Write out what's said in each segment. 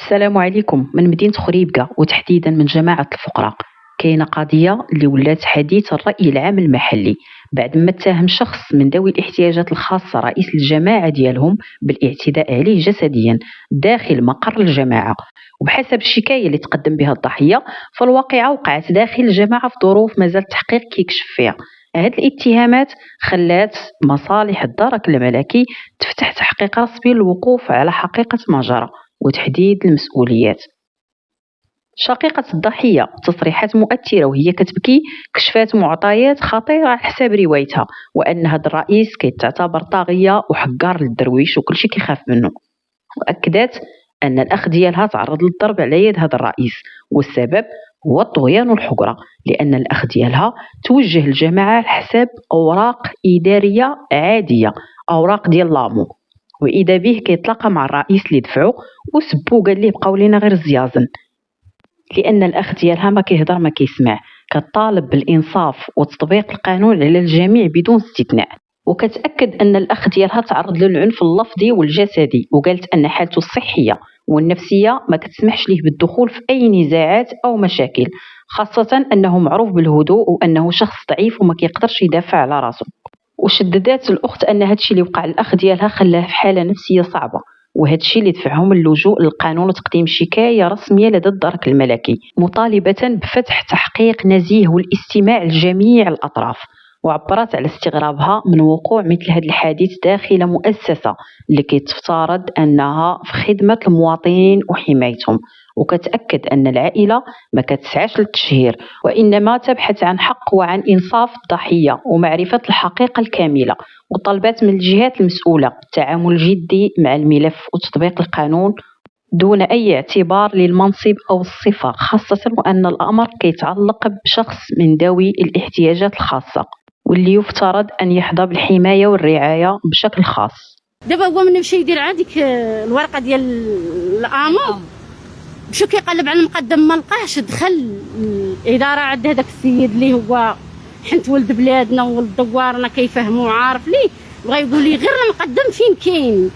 السلام عليكم. من مدينة خريبكة وتحديدا من جماعة الفقراء. كاينة قضية اللي ولات حديث الرأي العام المحلي بعد ما اتهم شخص من ذوي الاحتياجات الخاصة رئيس الجماعة ديالهم بالاعتداء عليه جسديا داخل مقر الجماعة. وبحسب الشكاية اللي تقدم بها الضحية فالواقعة وقعت داخل الجماعة في ظروف مازال التحقيق كيكشف فيها. هاد الاتهامات خلات مصالح الدرك الملكي تفتح تحقيق رسمي للوقوف على حقيقة ما جرى وتحديد المسؤوليات. شقيقة الضحية تصريحات مؤثرة وهي كتبكي كشفات معطيات خطيرة على حساب روايتها، وأن هذا الرئيس كيتعتبر طاغية وحقار للدرويش وكلشي كيخاف منه. وأكدت أن الأخ ديالها تعرض للضرب على يد هذا الرئيس، والسبب هو الطغيان والحقرة، لأن الأخ ديالها توجه الجماعة على حساب أوراق إدارية عادية، أوراق ديال لامو، وإذا به كيتلاقى مع الرئيس اللي دفعو وسبو قال ليه بقاو لينا غير الزيازن، لأن الأخ ديالها ما كيهضر ما كيسمع، كطالب بالإنصاف وتطبيق القانون على الجميع بدون استثناء. وكتأكد أن الأخ ديالها تعرض للعنف اللفظي والجسدي، وقالت أن حالته الصحية والنفسية ما كتسمحش ليه بالدخول في أي نزاعات أو مشاكل، خاصة أنه معروف بالهدوء وأنه شخص ضعيف وما كيقدرش يدافع على راسه. وشددت الأخت أن هادشي اللي وقع الأخ ديالها خلاه في حالة نفسية صعبة، وهادشي اللي دفعهم اللجوء للقانون وتقديم شكاية رسمية لدى الدرك الملكي مطالبة بفتح تحقيق نزيه والاستماع لجميع الأطراف. وعبرت على استغرابها من وقوع مثل هذا الحادث داخل مؤسسة اللي كيتفترض أنها في خدمة المواطنين وحمايتهم، وكتأكد أن العائلة ما كتسعاش للتشهير وإنما تبحث عن حق وعن إنصاف الضحية ومعرفة الحقيقة الكاملة، وطلبت من الجهات المسؤولة التعامل الجدي مع الملف وتطبيق القانون دون أي اعتبار للمنصب أو الصفة، خاصة وأن الأمر كيتعلق بشخص من ذوي الاحتياجات الخاصة واللي يفترض أن يحظى بالحماية والرعاية بشكل خاص. دابا هو من مشى يدير عاديك الورقة ديال الأمور مشى كيقلب على المقدم ما لقاهش، دخل الإدارة عند هذاك السيد اللي هو حنت ولد بلادنا وولد دوارنا كيفهموا عارف ليه، بغا يقول لي غير المقدم فين كاين.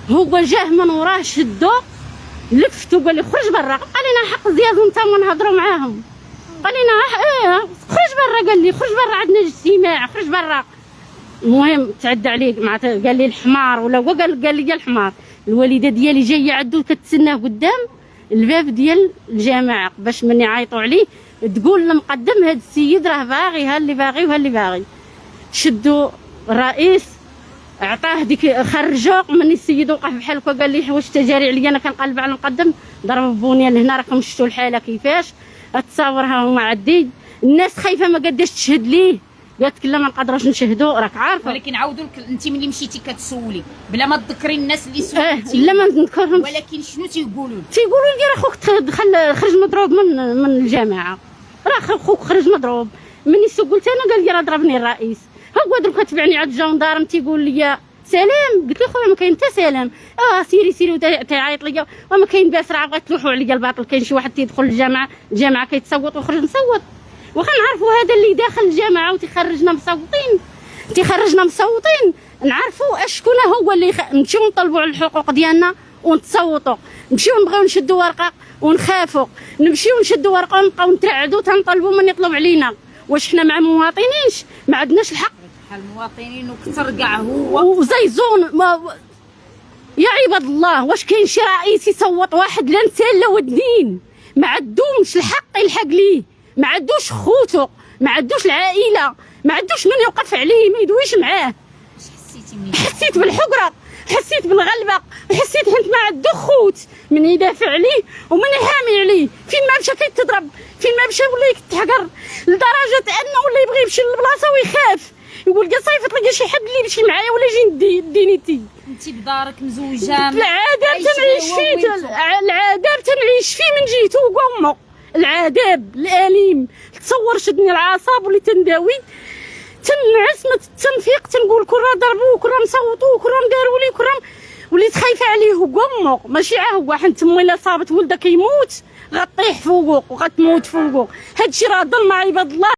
هو جاه من وراه شدو لفتو قال لي خرج برا، قال لنا حق زياد وانت نهضروا معاهم، قال لنا خرج برا، قال لي خرج برا عندنا اجتماع خرج برا. المهم تعدى عليه مع قال لي الحمار ولا هو قال لي الحمار. الوالده ديالي جايه عندو كتسناه قدام الباب ديال الجامعه باش من يعيطوا عليه تقول للمقدم هذا السيد راه باغي ها اللي باغي وها اللي باغي. شدوا الرئيس عطاه ديك خرجوه من السيد وقف بحال هكا قال لي واش تجاري عليا انا كنقلب على المقدم ضرب بونيا لهنا راكم شفتوا الحاله كيفاش تصاورها هما عديد. الناس خايفه ما قاداش تشهد ليه، قالت لا ما نقدروش نشهدوا راك عارفه. ولكن عاودوا لك انت ملي مشيتي كتسولي بلا ما تذكري الناس اللي سولتي لا ما نذكرهمش، ولكن شنو تيقولوا لي راه خوك خرج مضروب من الجامعه، راه خوك خرج مضروب. مني قلت انا قال لي راه ضربني الرئيس. هو درك كتبعني عند الجندارم تيقول لي سلام، قلت له خويا ما كاين حتى سلام، سيري تيعيط ليا وما كاين باس راه بغا تلوحوا عليا الباطل. كاين شي واحد تيدخل الجامعه كيتصوت ويخرج مصوت، واخا نعرفوا هذا اللي داخل الجامعه وتيخرجنا مصوتين نعرفوا اشكون هو اللي نمشيو نطلبوا على الحقوق ديالنا ونتصوتوا، نمشيو نبغيو نشدوا ورقه ونخافوا، نمشيو نشدوا ورقه ونبقاو نترعدوا تنطلبوا من يطلب علينا. واش حنا مع مواطنينش ما عندناش الحق بحال المواطنين وكثر كاع هو وزيزون يا عباد الله. واش كاين شي رئيس يصوت واحد لا نسال لا ودنين؟ ما عندهمش الحق يلحق ليه، ما عندوش خوتو، ما عندوش العائله، ما عندوش من يوقف عليه ما يدويش معاه. حسيت بالحقره، حسيت بالغلبه، وحسيت حنت ما عنده خوت من يدافع عليه ومن يحامي عليه. فين ما مشى كيتضرب، فين ما مشى ولا يتحقر، لدرجه انه ولا يبغي يمشي للبلاصه ويخاف يقول لك صيفط لي شي حد اللي يمشي معايا ولا يجي دينيتي. انت بدارك مزوجه العذاب تنعيش فيه من جيتو وامه، العذاب الاليم. تصور شدني العصاب ولي تنداوي تنعس ما تنفيق تنقول كل راه ضربوه كل راه مصوتوه كل راه داروا لي كل راه وليت خايفه عليه وامه ماشي هو. حنت امي الا صابت ولدها كيموت غطيح فوقه وغتموت فوقه. هادشي راه ظلم عباد الله.